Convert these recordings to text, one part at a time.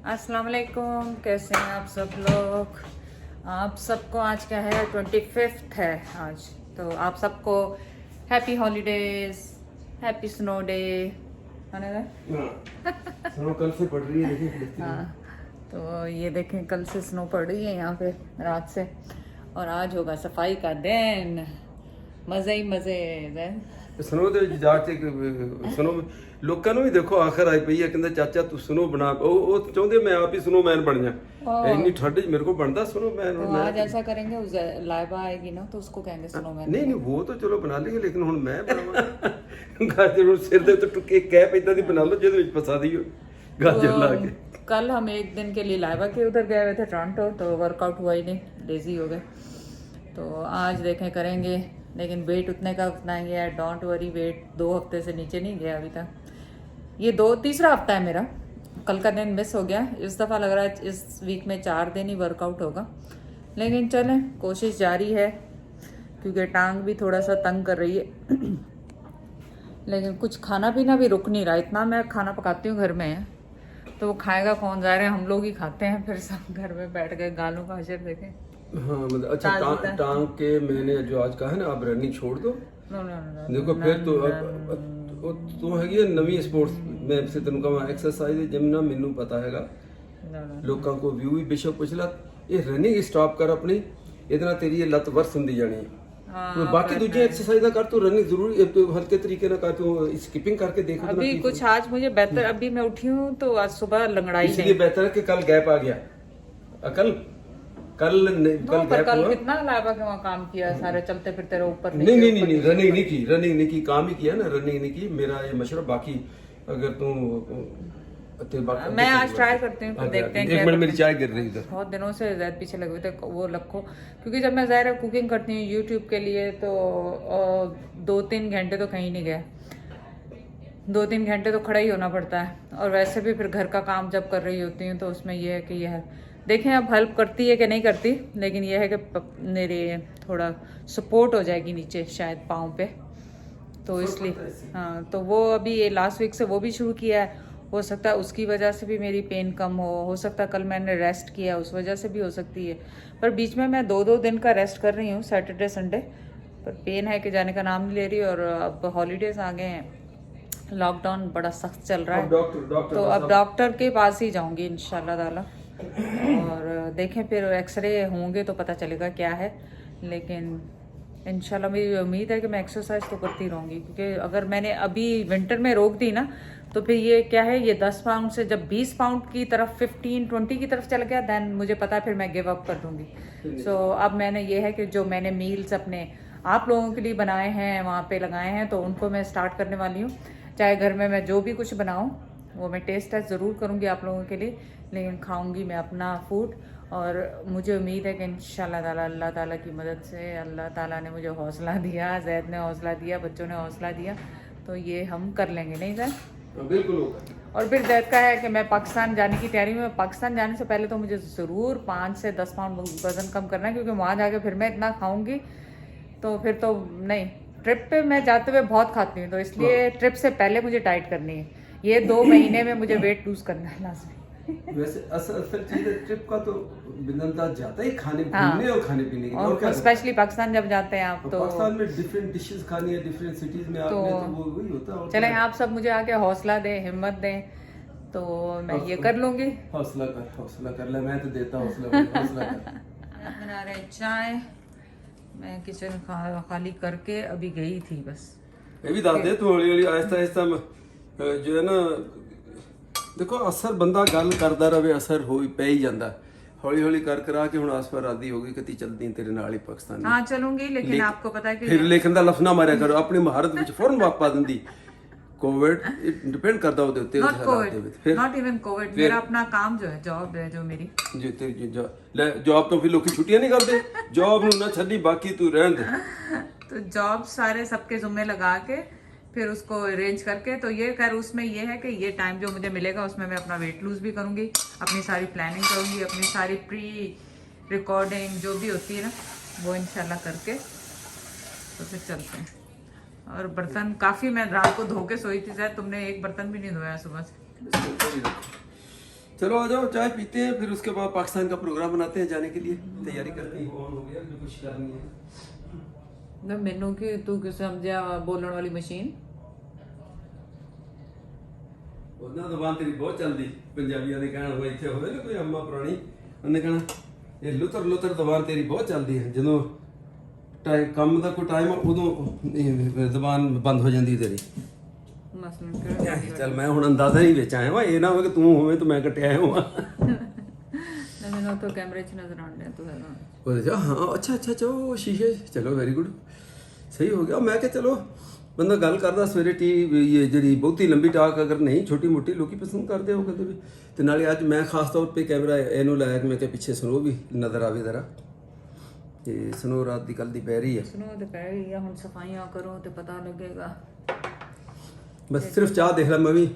अस्सलाम वालेकुम, कैसे हैं आप सब लोग। आप सबको आज क्या है 25 है आज, तो आप सबको happy holidays, happy snow day. Snow कल से पड़ रही है, देखिए। हाँ, तो ये देखें कल से स्नो पड़ रही है यहाँ पे रात से, और आज होगा सफाई का दिन। मज़े ही मज़े दिन। स्नो ਦੇ ਵਿੱਚ ਜਾ ਕੇ स्नो ਲੋਕਾਂ ਨੂੰ ਵੀ ਦੇਖੋ ਆਖਰ ਆਈ ਪਈ ਹੈ, ਕਹਿੰਦਾ ਚਾਚਾ ਤੂੰ स्नो बना। ਉਹ ਚਾਹੁੰਦੇ ਮੈਂ ਆਪ ਹੀ स्नोमैन बन जा। ਇੰਨੀ ਠੰਡ 'ਚ मेरे को बनता स्नोमैन। तो आज ऐसा करेंगे, उस लाइबा आएगी ना तो उसको कहेंगे स्नोमैन। नहीं नहीं, वो तो चलो बना लेंगे, लेकिन ਹੁਣ ਮੈਂ ਬਣਾਵਾਂ। ਗਾਜਰ ਨੂੰ ਸਿਰ ਦੇ ਉੱਤੇ ਟੁੱਕੇ ਕੈਪ ਇਦਾਂ ਦੀ ਬਣਾ ਲਓ ਜਿਹਦੇ ਵਿੱਚ ਫਸਾ ਦਿਓ गाजर ला के। कल हम एक दिन के लिए लाइबा के उधर गए हुए थे टोरंटो, तो वर्कआउट हुआ ही नहीं, लेजी हो गए। तो आज देखें करेंगे, लेकिन वेट उतने का उतना ही है। डोंट वरी, वेट 2 हफ्ते से नीचे नहीं गया अभी तक। ये तीसरा हफ्ता है मेरा। कल का दिन मिस हो गया। इस दफ़ा लग रहा है इस वीक में 4 दिन ही वर्कआउट होगा, लेकिन चलें कोशिश जारी है, क्योंकि टांग भी थोड़ा सा तंग कर रही है। लेकिन कुछ खाना पीना भी रुक नहीं रहा। इतना मैं खाना पकाती हूँ घर में, तो वो खाएगा कौन, जा रहे हैं हम लोग ही खाते हैं। फिर सब घर में बैठ गए, गालों का हशर देखें। हाँ मतलब अच्छा, टांग के मैंने जो आज कहा है ना, आप रनिंग छोड़ दो। देखो फिर तो तो हैगी नवी स्पोर्ट्स मैं से तेन कहा एक्सरसाइज जिम ना मैनू पता हैगा। लोगों को व्यू भी बेशक पुछ ला, ये रनिंग स्टॉप कर अपनी, इतना तेरी ये लत वर्स हुंदी जानी है। तो बाकी दूसरी एक्सरसाइज ना कर, तो रनिंग जरूरी तो हल्के तरीके ना कर, तो स्किपिंग करके देखो। अभी कुछ आज मुझे बेहतर, अभी मैं उठी हूँ तो आज सुबह लंगड़ाई इसलिए बेहतर है कि कल गैप आ गया। कल गैप हुआ। कितना लाइबा के वहाँ काम किया, सारे चलते फिरते रहो ऊपर नहीं नहीं नहीं, रनिंग नहीं की, काम ही किया ना, रनिंग नहीं की। मेरा ये मशवरा, बाकी अगर तुम मैं आज ट्राई करती हूँ, फिर देखते हैं। एक मिनट, मेरी चाय गिर रही इधर। बहुत दिनों से ज़्यादा पीछे लगे हुए थे, वो रखो, क्योंकि जब मैं ज़ाहिर कुकिंग करती हूँ यूट्यूब के लिए, तो 2-3 घंटे तो कहीं नहीं गए। 2-3 घंटे तो खड़ा ही होना पड़ता है। और वैसे भी फिर घर का काम जब कर रही होती हूँ, तो उसमें यह है कि यह देखें अब हेल्प करती है कि नहीं करती, लेकिन यह है कि मेरे थोड़ा सपोर्ट हो जाएगी नीचे शायद पाँव पे, तो इसलिए। हाँ, तो वो अभी ये लास्ट वीक से वो भी शुरू किया है। हो सकता है उसकी वजह से भी मेरी पेन कम हो सकता है कल मैंने रेस्ट किया उस वजह से भी हो सकती है। पर बीच में मैं 2-2 दिन का रेस्ट कर रही हूँ, सैटरडे संडे। पर पेन है कि जाने का नाम नहीं ले रही, और अब हॉलीडेज आ गए हैं, लॉकडाउन बड़ा सख्त चल रहा है, तो अब डॉक्टर के पास ही जाऊँगी इंशाल्लाह ताला। और देखें फिर एक्सरे होंगे तो पता चलेगा क्या है, लेकिन इंशाल्लाह मेरी उम्मीद है कि मैं एक्सरसाइज तो करती रहूँगी, क्योंकि अगर मैंने अभी विंटर में रोक दी ना, तो फिर ये क्या है, ये 10 पाउंड से जब 20 पाउंड की तरफ 15-20 की तरफ चल गया, दैन मुझे पता है फिर मैं गिव अप कर दूँगी। सो अब मैंने ये है कि जो मैंने मील्स अपने आप लोगों के लिए बनाए हैं, वहाँ पे लगाए हैं, तो उनको मैं स्टार्ट करने वाली हूँ। चाहे घर में मैं जो भी कुछ बनाऊँ वो मैं टेस्ट ज़रूर करूँगी आप लोगों के लिए, लेकिन खाऊँगी मैं अपना फूड। और मुझे उम्मीद है कि इंशाल्लाह ताला, अल्लाह ताला की मदद से, अल्लाह ताला ने मुझे हौसला दिया, जैद ने हौसला दिया, बच्चों ने हौसला दिया, तो ये हम कर लेंगे। नहीं सर? बिल्कुल। और फिर जैद का है कि मैं पाकिस्तान जाने की तैयारी में। पाकिस्तान जाने से पहले तो मुझे ज़रूर 5 से 10 पाउंड वज़न कम करना है, क्योंकि वहाँ जाके फिर मैं इतना खाऊँगी तो फिर तो नहीं। ट्रिप पे मैं जाते हुए बहुत खाती हूँ, तो इसलिए ट्रिप से पहले मुझे डाइट करनी है। ये 2 महीने में मुझे वेट लूज करना है लाजमी। वैसे असल चीज है ट्रिप का, तो बिंदता जाता है खाने पीने और खाने पीने की, और क्या स्पेशली पाकिस्तान जब जाते हैं आप, तो पाकिस्तान में डिफरेंट डिशेस खानी है, डिफरेंट सिटीज में आपने, तो वो वही होता है। चलें आप सब मुझे आके हौसला दें, हिम्मत दें, तो मैं ये कर लूंगी। हौसला कर ले, मैं तो देता हौसला कर। बना रहे चाय, मैं किचन खाली करके अभी गई थी बस। ये भी दाद दे तू, हौली हौली आहिस्ता आहिस्ता जो है ना, देखो असर बंदा गल करदा रहे, असर हो पै ही जाता। हौली हौली कर करा के हुण आस पर रादी हो गई कि चलदी तेरे नाल ही पाकिस्तान। हाँ चलूंगी, लेकिन आपको पता है कि फिर लेखन दा लफ्ज ना मारिया करो, अपनी महारत विच फौरन वापस पा दिंदी। कोविड डिपेंड करदा ओदे उत्ते, not Covid, not even Covid, मेरा अपना काम जो है, जॉब है जो मेरी, जी तेरी जॉब तो फिर लोग छुट्टियां नहीं करते, जॉब नूं ना छड्डी, बाकी तू रहन दे। तो जॉब सारे सबके जुम्मे लगा के फिर उसको अरेंज करके, तो ये खैर उसमें ये है कि ये टाइम जो मुझे मिलेगा उसमें मैं अपना वेट लूज भी करूँगी, अपनी सारी प्लानिंग करूँगी, अपनी सारी प्री रिकॉर्डिंग जो भी होती है ना वो इंशाल्लाह करके तो फिर चलते हैं। और बर्तन काफ़ी मैं रात को धो के सोई थी, शायद तुमने एक बर्तन भी नहीं धोया सुबह से। चलो आ जाओ, चाय पीते हैं, फिर उसके बाद पाकिस्तान का प्रोग्राम बनाते हैं, जाने के लिए तैयारी करते हैं। ऑन हो गया, जो कुछ करनी है। मैनू कि तू कि समझा बोलने वाली मशीन ਉਹਨਾਂ ਜ਼ਬਾਨ ਤੇਰੀ ਬਹੁਤ ਚੱਲਦੀ, ਪੰਜਾਬੀਆਂ ਦੇ ਕਹਿਣ ਹੋਏ ਇੱਥੇ ਹੋਵੇ ਨਾ ਕੋਈ ਅੰਮਾ ਪੁਰਾਣੀ, ਉਹਨੇ ਕਹਿਣਾ ਇਹ ਲੁਤਰ ਲੁਤਰ ਜ਼ਬਾਨ ਤੇਰੀ ਬਹੁਤ ਚੱਲਦੀ ਹੈ, ਜਦੋਂ ਕੰਮ ਦਾ ਕੋਈ ਟਾਈਮ ਉਦੋਂ ਜ਼ਬਾਨ ਬੰਦ ਹੋ ਜਾਂਦੀ ਤੇਰੀ। ਮਸਲਨ ਚੱਲ ਮੈਂ ਹੁਣ ਅੰਦਾਜ਼ਾ ਹੀ ਵਿੱਚ ਆਇਆ ਵਾ, ਇਹ ਨਾ ਹੋਵੇ ਕਿ ਤੂੰ ਹੋਵੇਂ ਤਾਂ ਮੈਂ ਕੱਟਿਆ ਹੋਵਾਂ। ਨਾ ਮੈਨੂੰ ਤਾਂ ਕੈਮਰੇ 'ਚ ਨਜ਼ਰ ਆਉਣ ਡਿਆ ਤੂੰ ਹੈਗਾ। ਉਹਦੇ ਚ ਹਾਂ ਅੱਛਾ ਉਹ ਸ਼ੀਸ਼ੇ, ਚਲੋ ਵੈਰੀ ਗੁੱਡ, ਸਹੀ ਹੋ ਗਿਆ। ਮੈਂ ਕਿਹਾ ਚਲੋ ਬੰਦਾ ਗੱਲ ਕਰਦਾ ਸਵੇਰੇ ਇਹ ਜਿਹੜੀ ਬਹੁਤੀ ਲੰਬੀ ਟਾਕ ਅਗਰ ਨਹੀਂ, ਛੋਟੀ ਮੋਟੀ ਲੋਕੀ ਪਸੰਦ ਕਰਦੇ ਹੋ ਕਦੇ ਵੀ। ਤੇ ਨਾਲੇ ਅੱਜ ਮੈਂ ਖਾਸ ਤੌਰ ਤੇ ਕੈਮਰਾ ਇਹਨੂੰ ਲਾਇਆ ਕਿ ਮੈਂ ਕਿਹਾ ਪਿੱਛੇ ਸੁਣੋ ਵੀ ਨਜ਼ਰ ਆਵੇ ਜ਼ਰਾ। ਤੇ ਸੁਣੋ ਰਾਤ ਦੀ ਕੱਲ ਦੀ ਪੈ ਰਹੀ ਹੈ, ਸੁਣੋ ਤੇ ਪੈ ਰਹੀ ਹੈ, ਹੁਣ ਸਫਾਈਆਂ ਕਰੋ ਤੇ ਪਤਾ ਲੱਗੇਗਾ। ਬਸ ਸਿਰਫ ਚਾਹ ਦੇਖ ਲਾ, ਮੈਂ ਵੀ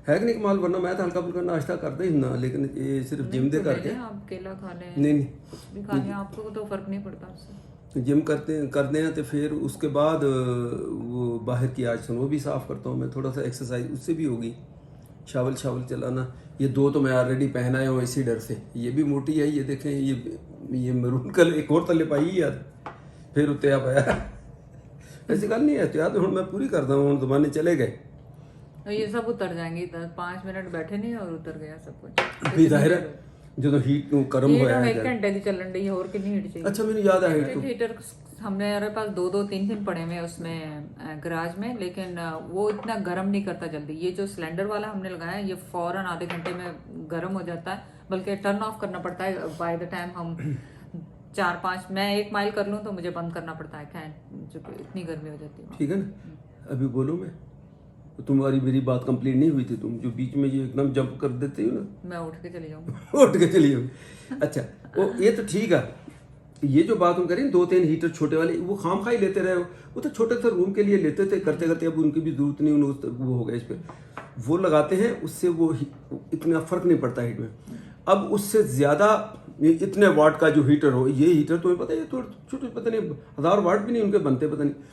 है कि नहीं कमाल, वरना मैं तो हल्का फुल्का नाश्ता करता ही ना, लेकिन ये सिर्फ जिम दे करके। आप केला खा लें, नहीं कुछ भी खा लें, आपको तो फर्क नहीं पड़ता उससे। जिम करते हैं तो फिर उसके बाद वो बाहर की आज सुनो भी साफ़ करता हूँ मैं, थोड़ा सा एक्सरसाइज उससे भी होगी, शावल चलाना। ये दो तो मैं ऑलरेडी पहनाया हूँ इसी डर से। ये भी मोटी है, ये देखें, ये मरून कल एक और तले पाई यार, फिर उत्ते आ पाया। ऐसी गल नहीं है, एहतियात हूँ मैं पूरी करता हूँ, जमाने चले गए तो ये सब उतर जाएंगे, 5 मिनट बैठे नहीं और उतर गया सब कुछ। भी जाहिर है ਜਦੋਂ ਹੀਟ ਨੂੰ ਕਰਮ ਹੋਇਆ है 1 घंटे की चलन रही है, और कितनी हीट चाहिए। अच्छा मैंने याद आया हीटर हमने हमारे पास 2-3 पड़े हुए उसमें गराज में, लेकिन वो इतना गर्म नहीं करता जल्दी। ये जो सिलेंडर वाला हमने लगाया है ये फौरन आधे घंटे में गर्म हो जाता है, बल्कि टर्न ऑफ करना पड़ता है बाय द टाइम हम 4-5 मैं 1 माइल कर लूँ तो मुझे बंद करना पड़ता है फैन, जो इतनी गर्मी हो जाती है। ठीक है ना, अभी बोलो मैं तुम्हारी मेरी बात कंप्लीट नहीं हुई थी, तुम जो बीच में ये एकदम जंप कर देते हो ना, मैं उठ के चली जाऊँ। उठ के चली जाऊँ। अच्छा वो ये तो ठीक है, ये जो बात हम करें 2-3 हीटर छोटे वाले, वो खाम खाई लेते रहे हो, वो तो छोटे से रूम के लिए लेते थे, करते करते अब उनकी भी जरूरत नहीं, वो हो गया इस पर वो लगाते हैं, उससे वो इतना फर्क नहीं पड़ता हीट में। अब उससे ज़्यादा इतने वाट का जो हीटर हो, ये हीटर तुम्हें पता है ये तो छोटे, पता नहीं 1000 वाट भी नहीं उनके बनते, पता नहीं,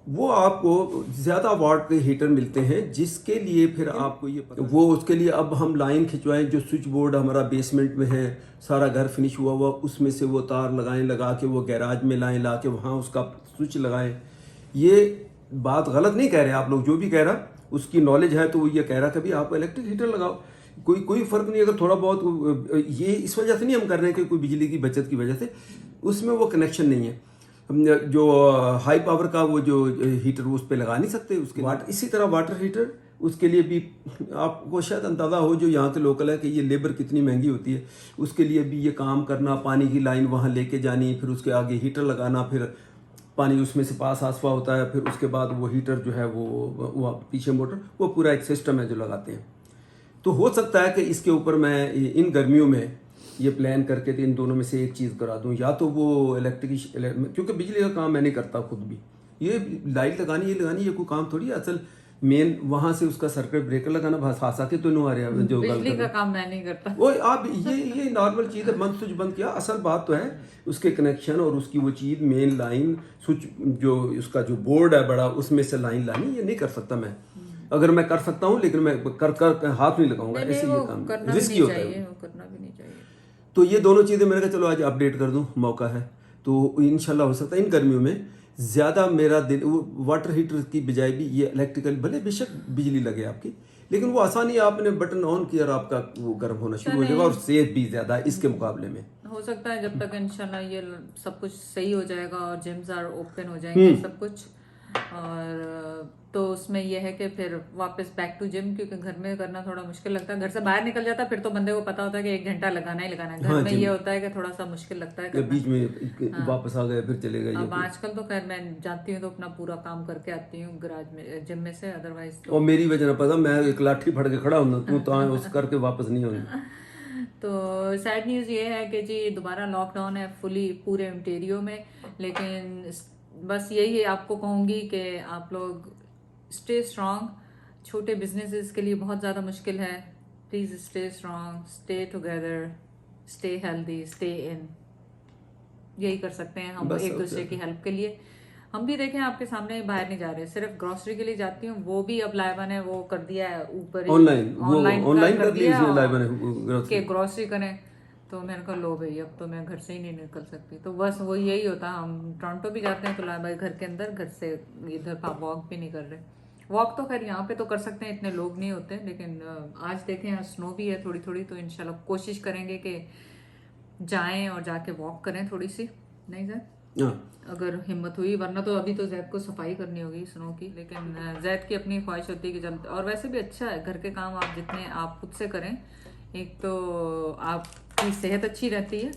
वो आपको ज़्यादा वाट के हीटर मिलते हैं, जिसके लिए फिर आपको ये वो उसके लिए अब हम लाइन खिंचवाएं, जो स्विच बोर्ड हमारा बेसमेंट में है, सारा घर फिनिश हुआ उसमें से वो तार लगाएं, लगा के वो गैराज में लाएं, ला के वहाँ उसका स्विच लगाएं। ये बात गलत नहीं कह रहे आप लोग, जो भी कह रहा उसकी नॉलेज है तो वो ये कह रहा कि भाई आप इलेक्ट्रिक हीटर लगाओ, कोई फ़र्क नहीं। अगर थोड़ा बहुत ये इस वजह से नहीं हम कर रहे हैं कि कोई बिजली की बचत की वजह से, उसमें वो कनेक्शन नहीं है। जो हाई पावर का वो जो हीटर वो उस पर लगा नहीं सकते उसके वाटर। इसी तरह वाटर हीटर उसके लिए भी आपको शायद अंदाज़ा हो, जो यहाँ के लोकल है, कि ये लेबर कितनी महंगी होती है, उसके लिए भी ये काम करना, पानी की लाइन वहाँ लेके जानी, फिर उसके आगे हीटर लगाना, फिर पानी उसमें से पास आसपा होता है, फिर उसके बाद वो हीटर जो है वो पीछे मोटर, वो पूरा एक सिस्टम है जो लगाते हैं। तो हो सकता है कि इसके ऊपर मैं इन गर्मियों में ये प्लान करके तो इन दोनों में से एक चीज़ करा दूं, या तो वो इलेक्ट्रिक, क्योंकि बिजली का काम मैं नहीं करता खुद भी, ये लाइट लगानी ये कोई काम थोड़ी है। असल मेन वहाँ से उसका सर्किट ब्रेकर लगाना भाषा के तो नहीं आ रहा है, जो बिजली का काम मैं नहीं करता वो आप ये नॉर्मल चीज़ है, बंद स्विच बंद किया। असल बात तो है उसके कनेक्शन और उसकी वो चीज़ मेन लाइन स्विच, जो उसका जो बोर्ड है बड़ा, उसमें से लाइन लानी, ये नहीं कर सकता मैं। अगर मैं कर सकता हूँ लेकिन मैं कर हाथ नहीं लगाऊंगा, ऐसे ये काम रिस्की होता है, करना भी नहीं चाहिए। तो ये दोनों चीज़ें मैंने कहा चलो आज अपडेट कर दूं, मौका है तो इंशाल्लाह हो सकता है इन गर्मियों में ज़्यादा मेरा दिन वाटर हीटर की बजाय भी ये इलेक्ट्रिकल, भले बेशक बिजली लगे आपकी, लेकिन वो आसानी, आपने बटन ऑन किया और आपका वो गर्म होना शुरू हो जाएगा, और सेफ भी ज़्यादा है इसके मुकाबले में। हो सकता है जब तक इंशाल्लाह ये सब कुछ सही हो जाएगा और जिम्स आर ओपन हो जाएंगे सब कुछ, और तो उसमें यह है कि फिर वापस बैक टू जिम, क्योंकि घर में करना थोड़ा मुश्किल लगता है। घर से बाहर निकल जाता है फिर तो बंदे को पता होता है कि 1 घंटा लगाना ही लगाना है। घर में ये होता है कि थोड़ा सा मुश्किल लगता है, बीच में वापस आ गए फिर चले गए। अब आजकल तो खैर मैं जाती हूँ तो अपना पूरा काम करके आती हूँ गराज में, जिम में से, अदरवाइज तो। और मेरी वजह ना पता, मैं एक लाठी फड़ के खड़ा हूँ, तू तो उस करके वापस नहीं होना। तो सैड न्यूज़ ये है कि जी दोबारा लॉकडाउन है फुली पूरे ओंटारियो में, लेकिन बस यही आपको कहूँगी कि आप लोग स्टे स्ट्रॉन्ग। छोटे बिजनेसेस के लिए बहुत ज़्यादा मुश्किल है, please stay strong, stay together, stay healthy, stay in, यही कर सकते हैं हम एक दूसरे की हेल्प के लिए। हम भी देखें आपके सामने बाहर नहीं जा रहे, सिर्फ ग्रोसरी के लिए जाती हूँ, वो भी अब लाइबा ने वो कर दिया है ऊपर ऑनलाइन ऑनलाइन कर दिया इसने लाइबा ने के ग्रोसरी करें। तो मैंने कहा लो भाई अब तो मैं घर से ही नहीं निकल सकती, तो बस वो यही होता है। हम टोरंटो भी जाते हैं तो लाइबा घर के अंदर, घर से इधर वॉक भी नहीं कर रहे। वॉक तो खैर यहाँ पे तो कर सकते हैं, इतने लोग नहीं होते, लेकिन आज देखें यहाँ स्नो भी है थोड़ी थोड़ी, तो इंशाल्लाह कोशिश करेंगे कि जाएं और जाके वॉक करें थोड़ी सी, नहीं सर अगर हिम्मत हुई, वरना तो अभी तो जैद को सफाई करनी होगी स्नो की। लेकिन जैद की अपनी ख्वाहिश होती है कि जल्द, और वैसे भी अच्छा है घर के काम आप जितने आप खुद से करें, एक तो आपकी सेहत अच्छी रहती है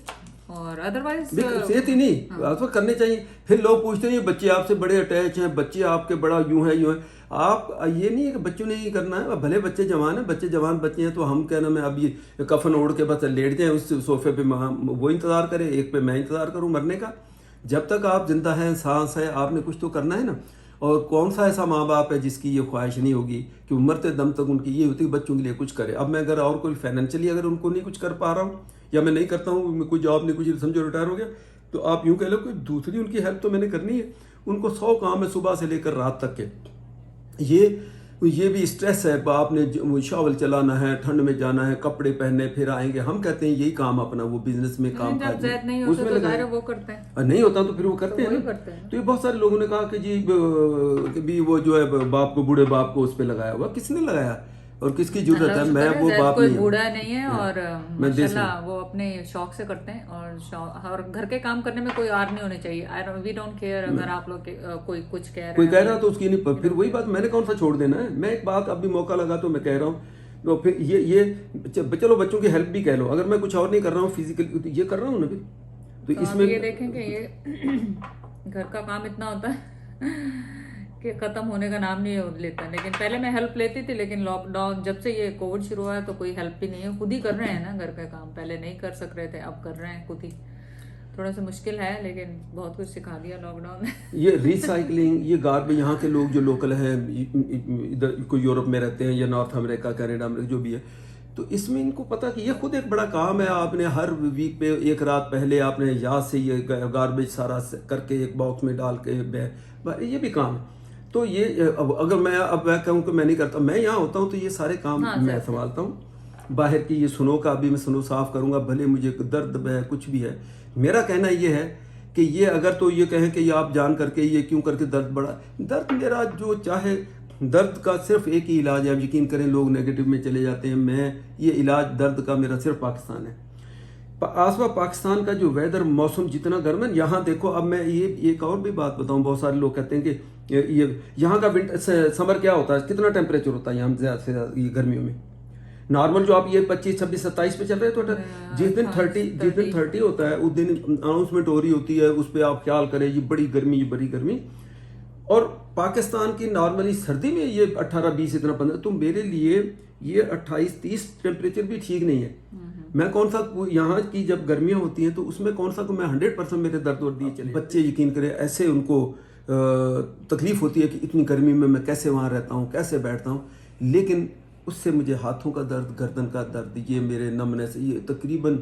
और अदरवाइज सेहत ही नहीं आपको करने चाहिए। फिर लोग पूछते हैं बच्चे आपसे बड़े अटैच हैं, बच्चे आपके बड़ा यूं है यूं है। आप ये नहीं है कि बच्चों ने ही करना है, भले बच्चे जवान हैं, बच्चे जवान बच्चे हैं, तो हम क्या नाम है अब ये कफन ओढ़ के बस लेट जाएं उस सोफे पे, वो इंतजार करे, एक पे मैं इंतजार करूं मरने का। जब तक आप जिंदा हैं, सांस है, आपने कुछ तो करना है ना। और कौन सा ऐसा माँ बाप है जिसकी ये ख्वाहिश नहीं होगी कि मरते दम तक उनकी ये होती है बच्चों के लिए कुछ करे। अब मैं अगर और कोई फाइनेंशियली अगर उनको नहीं कुछ कर पा रहा हूँ या मैं नहीं करता हूँ, कोई जॉब नहीं कुछ, समझो रिटायर हो गया, तो आप यूँ कह लो कि दूसरी उनकी हेल्प तो मैंने करनी है। उनको 100 काम है सुबह से लेकर रात तक के। ये भी स्ट्रेस है, आपने शावल चलाना है, ठंड में जाना है, कपड़े पहनने, फिर आएंगे। हम कहते हैं यही काम अपना वो बिजनेस में काम उसमें लगाए वो करते हैं, नहीं होता तो फिर वो करते हैं ना। तो ये बहुत सारे लोगों ने कहा कि जी भी वो जो है बाप को, बूढ़े बाप को उस पर लगाया हुआ, किसने लगाया और किसकी जरूरत है? मैं वो बाप कोई नहीं बूढ़ा नहीं है और माशाल्लाह वो अपने शौक से करते हैं, और घर के काम करने में कोई आर नहीं होनी चाहिए। वी डोंट केयर अगर आप लोग कोई कुछ कह रहा है, कोई कह रहा तो उसकी नहीं, फिर वही बात मैंने कौन सा छोड़ देना है। मैं एक बात अभी मौका लगा तो मैं कह रहा हूँ, तो फिर ये चलो बच्चों की हेल्प भी कह लो, अगर मैं कुछ और नहीं कर रहा हूँ फिजिकली तो ये कर रहा हूँ ना। तो इसमें ये देखेंगे ये घर का काम इतना होता है कि खत्म होने का नाम नहीं लेता। लेकिन पहले मैं हेल्प लेती थी, लेकिन लॉकडाउन जब से ये कोविड शुरू हुआ है तो कोई हेल्प भी नहीं है, खुद ही कर रहे हैं ना घर का काम। पहले नहीं कर सक रहे थे, अब कर रहे हैं खुद ही। थोड़ा सा मुश्किल है लेकिन बहुत कुछ सिखा दिया लॉकडाउन ने। ये रिसाइकलिंग, ये गार्बेज, यहाँ के लोग जो लोकल हैं इधर कोई यूरोप में रहते हैं या नॉर्थ अमेरिका, कनाडा में जो भी है, तो इसमें इनको पता कि ये खुद एक बड़ा काम है। आपने हर वीक पे एक रात पहले आपने याद से ये गार्बेज सारा करके एक बॉक्स में डाल के, ये भी काम है। तो ये अगर मैं कहूँ कि मैं नहीं करता, मैं यहाँ होता हूँ तो ये सारे काम मैं संभालता हूँ। बाहर की ये सुनो का अभी मैं सुनो साफ करूँगा, भले मुझे दर्द है कुछ भी है। मेरा कहना ये है कि ये अगर तो ये कहें कि ये आप जान करके ये क्यों करके दर्द बढ़ा, दर्द मेरा जो चाहे, दर्द का सिर्फ एक ही इलाज है। आप यकीन करें लोग नेगेटिव में चले जाते हैं, मैं ये इलाज दर्द का मेरा सिर्फ पाकिस्तान है। आसवा पाकिस्तान का जो वेदर, मौसम जितना गर्म है यहाँ देखो। अब मैं ये एक और भी बात बताऊँ, बहुत सारे लोग कहते हैं कि ये यहाँ का विंटर समर क्या होता है, कितना टेम्परेचर होता है यहाँ ज़्यादा से ज़्यादा ये गर्मियों में। नॉर्मल जो आप ये 25, 26, 27 पे चल रहे हैं, तो जिस दिन 30 होता है उस दिन अनाउंसमेंट हो रही होती है, उस पर आप ख्याल करें ये बड़ी गर्मी, ये बड़ी गर्मी। और पाकिस्तान की नॉर्मली सर्दी में ये 18, 20, इतना 15, तो मेरे लिए ये 28, 30 टेम्परेचर भी ठीक नहीं है। मैं कौन सा यहाँ की जब गर्मियाँ होती हैं तो उसमें कौन सा को मैं 100% मेरे दर्द वर्द दिए चले। बच्चे यकीन करें ऐसे उनको तकलीफ होती है कि इतनी गर्मी में मैं कैसे वहाँ रहता हूँ, कैसे बैठता हूँ। लेकिन उससे मुझे हाथों का दर्द, गर्दन का दर्द, ये मेरे नमने से ये तकरीबन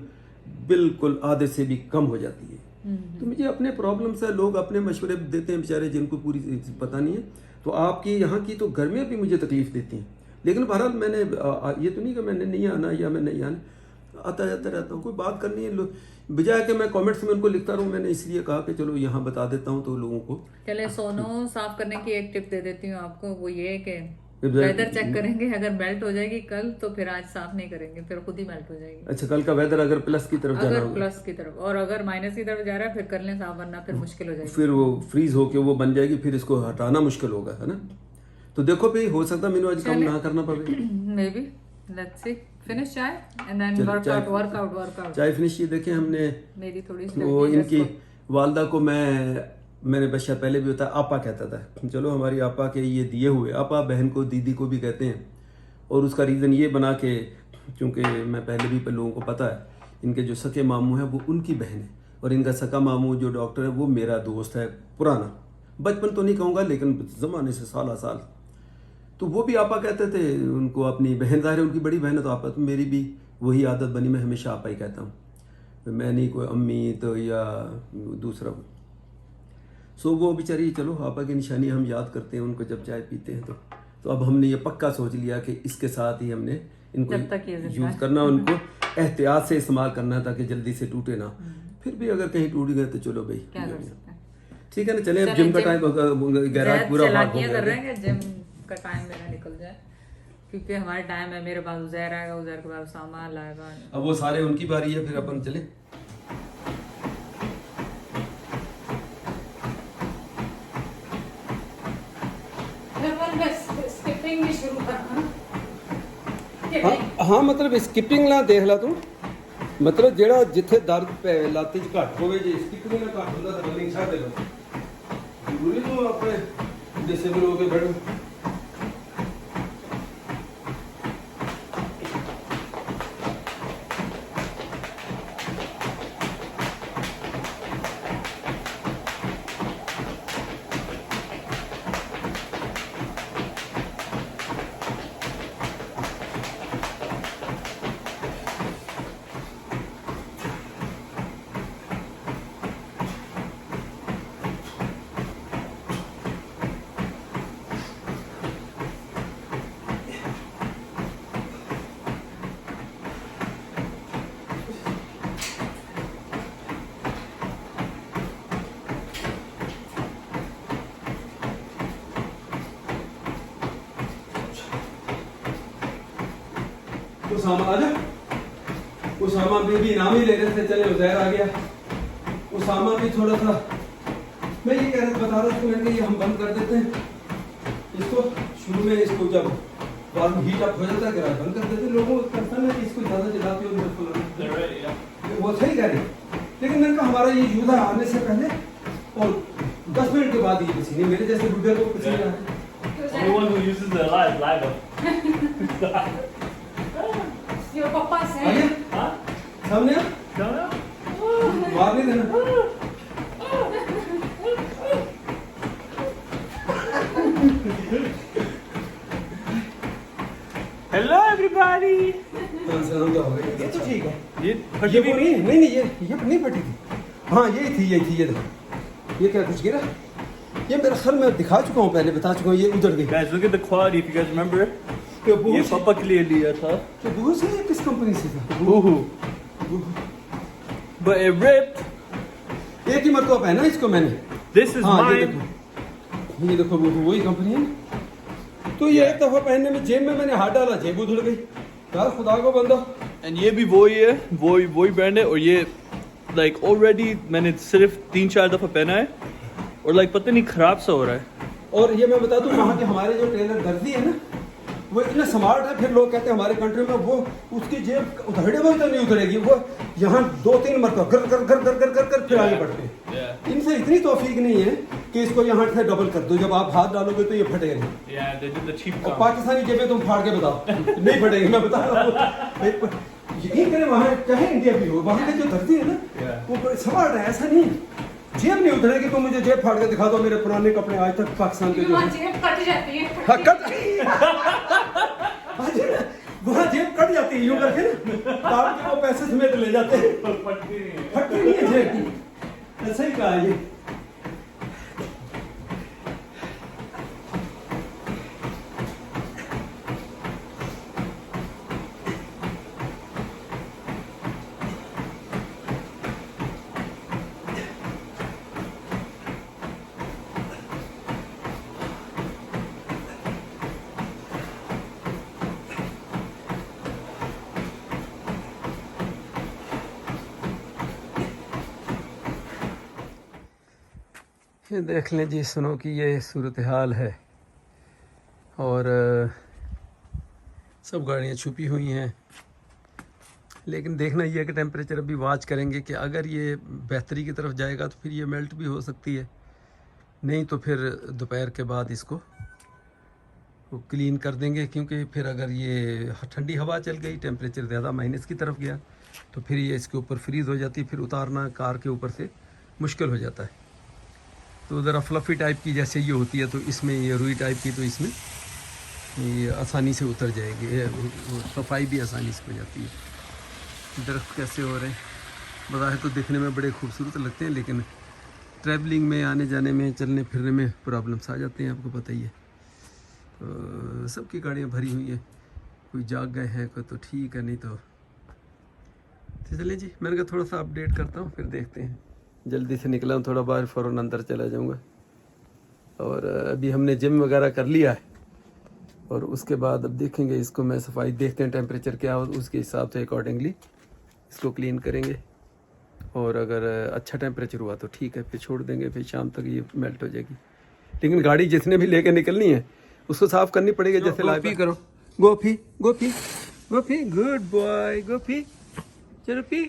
बिल्कुल आधे से भी कम हो जाती है। तो मुझे अपने प्रॉब्लम से लोग अपने मशवरे देते हैं बेचारे, जिनको पूरी पता नहीं है। तो आपकी यहाँ की तो गर्मियाँ भी मुझे तकलीफ देती हैं। लेकिन बहरहाल मैंने ये तो नहीं कि मैंने नहीं आना या मैं नहीं आना, आता जाता रहता हूँ। कोई बात करनी है बजाय कि मैं कमेंट्स में उनको लिखता रहूँ, मैंने इसलिए कहा कि चलो यहाँ बता देता हूँ तो लोगों को। चले सोनो साफ करने की एक टिप दे देती हूँ आपको, वो ये कि वेदर चेक करेंगे, अगर मेल्ट हो जाएगी कल तो फिर आज साफ नहीं करेंगे, फिर खुद ही मेल्ट हो जाएगी। अच्छा, कल का वेदर अगर प्लस की तरफ जाना होगा, प्लस की तरफ, और अगर माइनस की तरफ जा रहा है फिर कर लें साफ, वरना फिर मुश्किल हो जाएगी, फिर वो फ्रीज होके वो बन जाएगी, फिर इसको हटाना मुश्किल होगा, है ना। तो देखो भाई, हो सकता है मैंने आज काम ना करना पड़े। May be, let's see. Finish चाय एंड देन वर्कआउट। चाय फिनिश। ये देखें हमने मेरी थोड़ी वो इनकी वालदा को मैंने बच्चा पहले भी होता है आपा कहता था। चलो हमारी आपा के ये दिए हुए, आपा बहन को दीदी को भी कहते हैं। और उसका रीज़न ये बना के, चूँकि मैं पहले भी लोगों को पता है, इनके जो सके मामू हैं वो उनकी बहन है, और इनका सका मामू जो डॉक्टर है वो मेरा दोस्त है पुराना, बचपन तो नहीं कहूँगा लेकिन ज़माने से साल। तो वो भी आपा कहते थे उनको, अपनी बहन, ज़ाहिर है उनकी बड़ी बहन है तो आपा। तो मेरी भी वही आदत बनी, मैं हमेशा आपा ही कहता हूँ, मैं नहीं कोई अम्मी तो या दूसरा। सो वो बेचारी, चलो आपा की निशानी हम याद करते हैं उनको जब चाय पीते हैं तो अब हमने ये पक्का सोच लिया कि इसके साथ ही हमने इनको यूज़ करना, उनको एहतियात से इस्तेमाल करना है ताकि जल्दी से टूटे ना। फिर भी अगर कहीं टूट गए तो चलो भाई, ठीक है ना। चले अब जिम का टाइम गैराज पूरा भाग हो गया, जिम का टाइम मेरा निकल जाए क्योंकि हमारा टाइम है। मेरे पास उज़ैर आएगा, उज़ैर के पास सामान लाएगा, अब वो सारे उनकी बारी है, फिर अपन चले। हाँ मतलब स्किपिंग ला देख ला तू, मतलब जेड़ा जिथे दर्द पे लाते च घट होवे, जे स्किपिंग ना घट ਹੁੰਦਾ ਤਾਂ ਰਨਿੰਗ ਛੱਡ ਦੇ ਲੋ। ਜ਼ਰੂਰੀ ਤੂੰ ਆਪਣੇ ਡਿਸੇਬਲ ਹੋ ਕੇ ਬੈਠੋ। उसामा आ जा, उसामा भी नाम ही ले रहे थे, चले उज़ैर आ गया। उसामा भी थोड़ा सा, मैं ये बता रहा था मैंने, ये हम बंद कर देते हैं इसको। शुरू में इसको जब बाद हीट अप हो जाता है गैराज बंद कर देते, लोगों को कंसर्न है कि इसको ज़्यादा जलाते हो, वो सही कह रहे। लेकिन मैंने कहा हमारा ये यूज़र आने से पहले और 10 मिनट के बाद ये पसीने, मेरे जैसे बुढ़े को पसीने आ रहे। Your papa said. सामने मार नहीं देना। Hello everybody. ये तो ठीक है, ये वो नहीं ये नहीं फटी थी। हाँ ये थी ये देखो, ये क्या कुछ गिरा, ये मेरा ख्याल मैं दिखा चुका हूँ, पहले बता चुका हूँ, ये उधर गई। Guys, look at the quality if you guys remember. ये पापा के लिए लिया था। तो बूहू से किस कंपनी से था? बूहू। But it ripped. एक ही मरतबा पहना इसको मैंने। This is mine. ये देखो बूहू वही कंपनी है। तो ये एक दफा पहनने में जेब में मैंने हाथ डाला, जेब उधड़ गई। यार खुदा को बंदा। And ये भी वही है, वही ब्रांड है। और ये like already मैंने सिर्फ 3-4 दफा पहना है और like पता नहीं खराब सा हो रहा है। और ये मैं बता दूं, वहाँ के हमारे जो टेलर दर्जी है ना, वो इतना स्मार्ट है। फिर लोग कहते हैं हमारे कंट्री में वो उसकी जेब उधड़ेबल तो नहीं उतरेगी, वो यहाँ 2-3 मरतबा कर फिर आगे बढ़ते हैं। इनसे इतनी तौफीक नहीं है कि इसको यहाँ से डबल कर दो, जब आप हाथ डालोगे तो ये फटेगा नहीं। और पाकिस्तानी जेबें तुम फाड़ के बताओ नहीं फटेगी, मैं बता रहा हूँ। यकीन करें, वहाँ चाहे इंडिया भी हो, वहाँ के जो दर्जी है ना वो स्मार्ट है। ऐसा नहीं जेब नहीं उतरेगी, तो मुझे जेब फाड़ के दिखा दो मेरे पुराने कपड़े आज तक पाकिस्तान के जो जेब कट जाती है। हाँ कट वहाँ जेब कट जाती है यूं करके ना, काट के वो पैसे समेत ले जाते हैं, फटती नहीं है जेब। ऐसा ही कहा ये। ये देख लें जी, सुनो कि ये सूरत हाल है। और सब गाड़ियाँ छुपी हुई हैं, लेकिन देखना ये है कि टेम्परेचर अभी वॉच करेंगे कि अगर ये बेहतरी की तरफ जाएगा तो फिर ये मेल्ट भी हो सकती है, नहीं तो फिर दोपहर के बाद इसको वो क्लीन कर देंगे। क्योंकि फिर अगर ये ठंडी हवा चल गई, टेम्परेचर ज़्यादा माइनस की तरफ गया, तो फिर ये इसके ऊपर फ्रीज़ हो जाती है, फिर उतारना कार के ऊपर से मुश्किल हो जाता है। तो ज़रा फ्लफ़ी टाइप की जैसे ये होती है, तो इसमें ये रुई टाइप की, तो इसमें ये आसानी से उतर जाएगी, सफाई भी आसानी से हो जाती है। दरख्त कैसे हो रहे हैं, बाहर तो दिखने में बड़े खूबसूरत लगते हैं, लेकिन ट्रैवलिंग में, आने जाने में, चलने फिरने में प्रॉब्लम्स आ जाते हैं, आपको पता ही है। तो सबकी गाड़ियाँ भरी हुई हैं, कोई जाग गए हैं कोई तो ठीक है, नहीं तो चलिए जी, मैंने कहा थोड़ा सा अपडेट करता हूँ, फिर देखते हैं। जल्दी से निकला हूँ थोड़ा बाहर, फ़ौरन अंदर चला जाऊँगा। और अभी हमने जिम वगैरह कर लिया है, और उसके बाद अब देखेंगे इसको, मैं सफाई देखते हैं टेम्परेचर क्या हो, उसके हिसाब से अकॉर्डिंगली इसको क्लीन करेंगे। और अगर अच्छा टेम्परेचर हुआ तो ठीक है, फिर छोड़ देंगे, फिर शाम तक ये मेल्ट हो जाएगी। लेकिन गाड़ी जिसने भी लेके निकलनी है उसको साफ़ करनी पड़ेगी। जैसे गोपी करो, गोपी गोपी गोपी, गुड बॉय गोपी, चलो पी,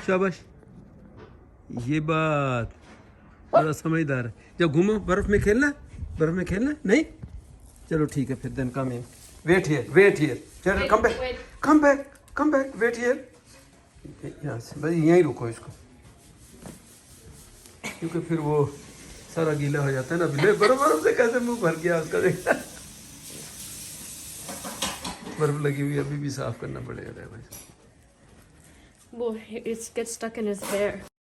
शाबाश। ये बात बड़ा समझदार है। जब घूमो बर्फ़ में खेलना, बर्फ़ में खेलना नहीं, चलो ठीक है फिर, then come in, wait here, चलो कम बैक, वेट हियर। यहाँ से भाई यहीं रुको इसको, क्योंकि फिर वो सारा गीला हो जाता है ना। अभी बर्फ से कैसे मुंह भर गया उसका, देखा बर्फ लगी हुई, अभी भी साफ करना पड़ेगा भाई। Well, it gets stuck in his hair.